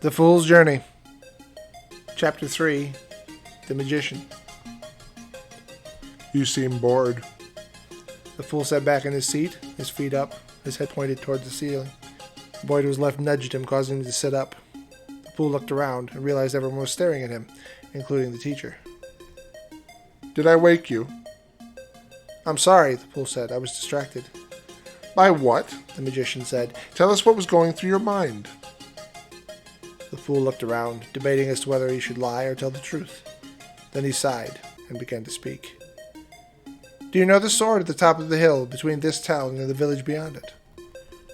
The Fool's Journey. Chapter 3. The Magician. You seem bored. The fool sat back in his seat, his feet up, his head pointed toward the ceiling. The boy to his left nudged him, causing him to sit up. The fool looked around and realized everyone was staring at him, including the teacher. Did I wake you? I'm sorry, the fool said. I was distracted. By what? The magician said. Tell us what was going through your mind. The fool looked around, debating as to whether he should lie or tell the truth. Then he sighed and began to speak. Do you know the sword at the top of the hill between this town and the village beyond it?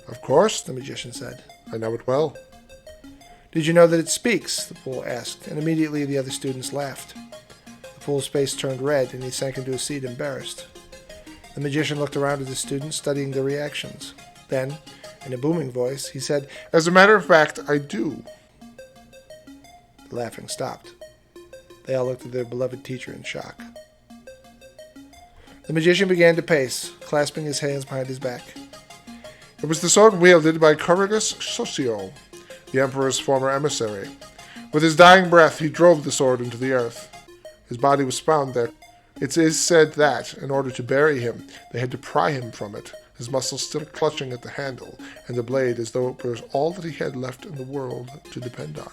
Of course, The magician said. I know it well. Did you know that it speaks? The fool asked, and immediately the other students laughed. The fool's face turned red, and he sank into a seat embarrassed. The magician looked around at the students, studying their reactions. Then, in a booming voice, he said, As a matter of fact, I do. The laughing stopped. They all looked at their beloved teacher in shock. The magician began to pace, clasping his hands behind his back. It was the sword wielded by Caragus Socio, the Emperor's former emissary. With his dying breath, he drove the sword into the earth. His body was found there. It is said that, in order to bury him, they had to pry him from it, his muscles still clutching at the handle, and the blade as though it was all that he had left in the world to depend on.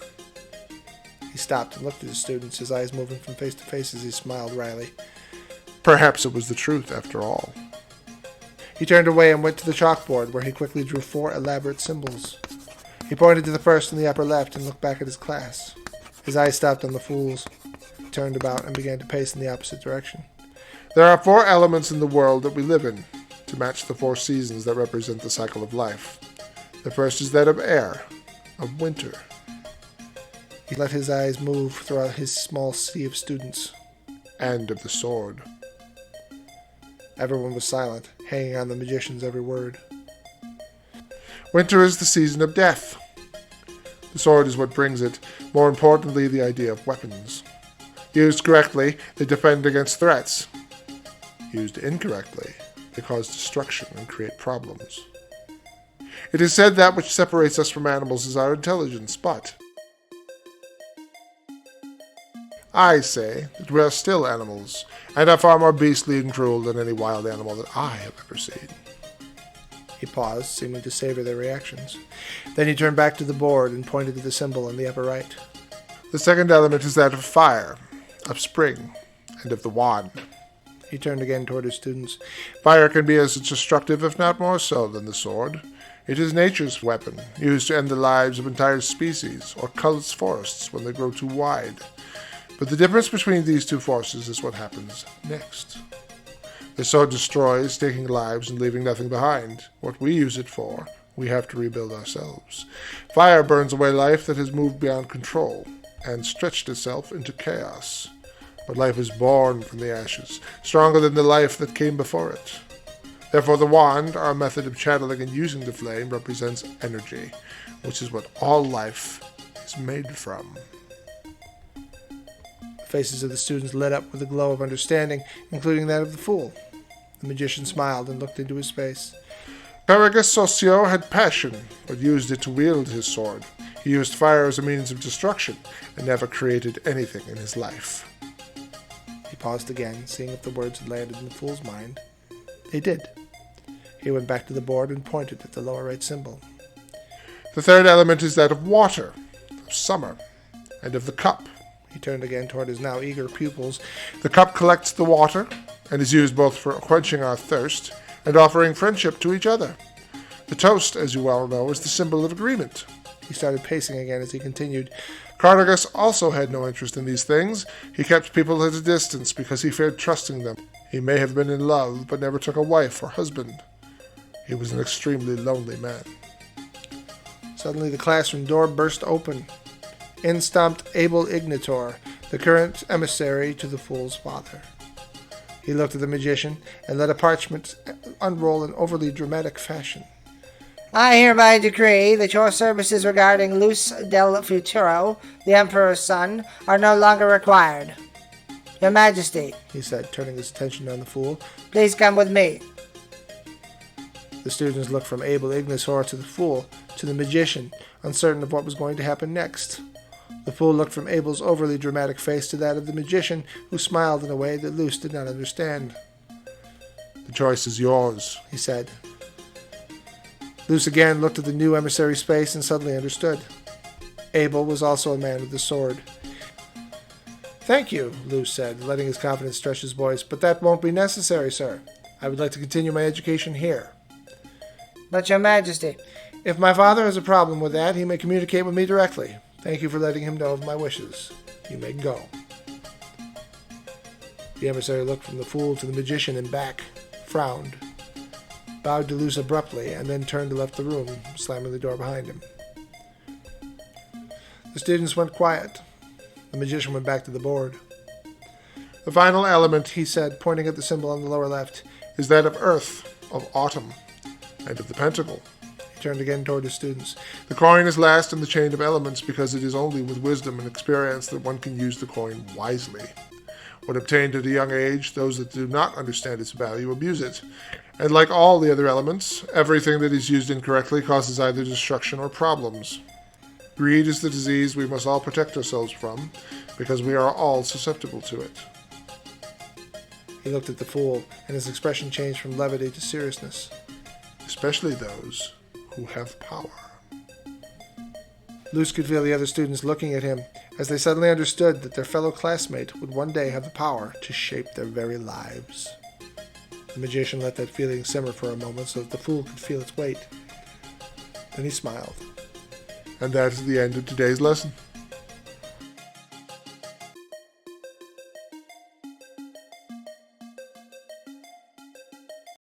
He stopped and looked at his students, his eyes moving from face to face as he smiled wryly. Perhaps it was the truth, after all. He turned away and went to the chalkboard, where he quickly drew 4 elaborate symbols. He pointed to the first in the upper left and looked back at his class. His eyes stopped on the fools. He turned about and began to pace in the opposite direction. There are 4 elements in the world that we live in, to match the 4 seasons that represent the cycle of life. The first is that of air, of winter. He let his eyes move throughout his small sea of students. And of the sword. Everyone was silent, hanging on the magician's every word. Winter is the season of death. The sword is what brings it. More importantly, the idea of weapons. Used correctly, they defend against threats. Used incorrectly, they cause destruction and create problems. It is said that which separates us from animals is our intelligence, but I say that we are still animals, and are far more beastly and cruel than any wild animal that I have ever seen. He paused, seeming to savor their reactions. Then he turned back to the board and pointed to the symbol in the upper right. The second element is that of fire, of spring, and of the wand. He turned again toward his students. Fire can be as destructive, if not more so, than the sword. It is nature's weapon, used to end the lives of entire species, or cull its forests when they grow too wide. But the difference between these 2 forces is what happens next. The sword destroys, taking lives and leaving nothing behind. What we use it for, we have to rebuild ourselves. Fire burns away life that has moved beyond control and stretched itself into chaos. But life is born from the ashes, stronger than the life that came before it. Therefore the wand, our method of channeling and using the flame, represents energy, which is what all life is made from. The faces of the students lit up with a glow of understanding, including that of the fool. The magician smiled and looked into his face. Caragus Socio had passion, but used it to wield his sword. He used fire as a means of destruction, and never created anything in his life. He paused again, seeing if the words had landed in the fool's mind. They did. He went back to the board and pointed at the lower right symbol. The third element is that of water, of summer, and of the cup. He turned again toward his now eager pupils. The cup collects the water, and is used both for quenching our thirst and offering friendship to each other. The toast, as you well know, is the symbol of agreement. He started pacing again as he continued. Caragus also had no interest in these things. He kept people at a distance because he feared trusting them. He may have been in love, but never took a wife or husband. He was an extremely lonely man. Suddenly the classroom door burst open. In stomped Abel Ignitor, the current emissary to the fool's father. He looked at the magician and let a parchment unroll in overly dramatic fashion. I hereby decree that your services regarding Luz del Futuro, the Emperor's son, are no longer required. Your Majesty, he said, turning his attention on the fool. Please come with me. The students looked from Abel Ignitor to the fool, to the magician, uncertain of what was going to happen next. The fool looked from Abel's overly dramatic face to that of the magician, who smiled in a way that Luce did not understand. The choice is yours, He said. Luce again looked at the new emissary's face and suddenly understood. Abel was also a man with the sword. "Thank you," Luce said, letting his confidence stretch his voice, "but that won't be necessary, sir. I would like to continue my education here." But your majesty, "If my father has a problem with that, he may communicate with me directly. Thank you for letting him know of my wishes. You may go." The emissary looked from the fool to the magician and back, frowned, bowed to Luce abruptly, and then turned and left the room, slamming the door behind him. The students went quiet. The magician went back to the board. The final element He said, pointing at the symbol on the lower left. is that of earth, of autumn, and of the pentacle. He turned again toward his students. The coin is last in the chain of elements because it is only with wisdom and experience that one can use the coin wisely. When obtained at a young age, those that do not understand its value abuse it. And like all the other elements, everything that is used incorrectly causes either destruction or problems. Greed is the disease we must all protect ourselves from, because we are all susceptible to it. He looked at the fool, and his expression changed from levity to seriousness. Especially those who have power. Luce could feel the other students looking at him, as they suddenly understood that their fellow classmate would one day have the power to shape their very lives. The magician let that feeling simmer for a moment so that the fool could feel its weight. Then he smiled. And that is the end of today's lesson.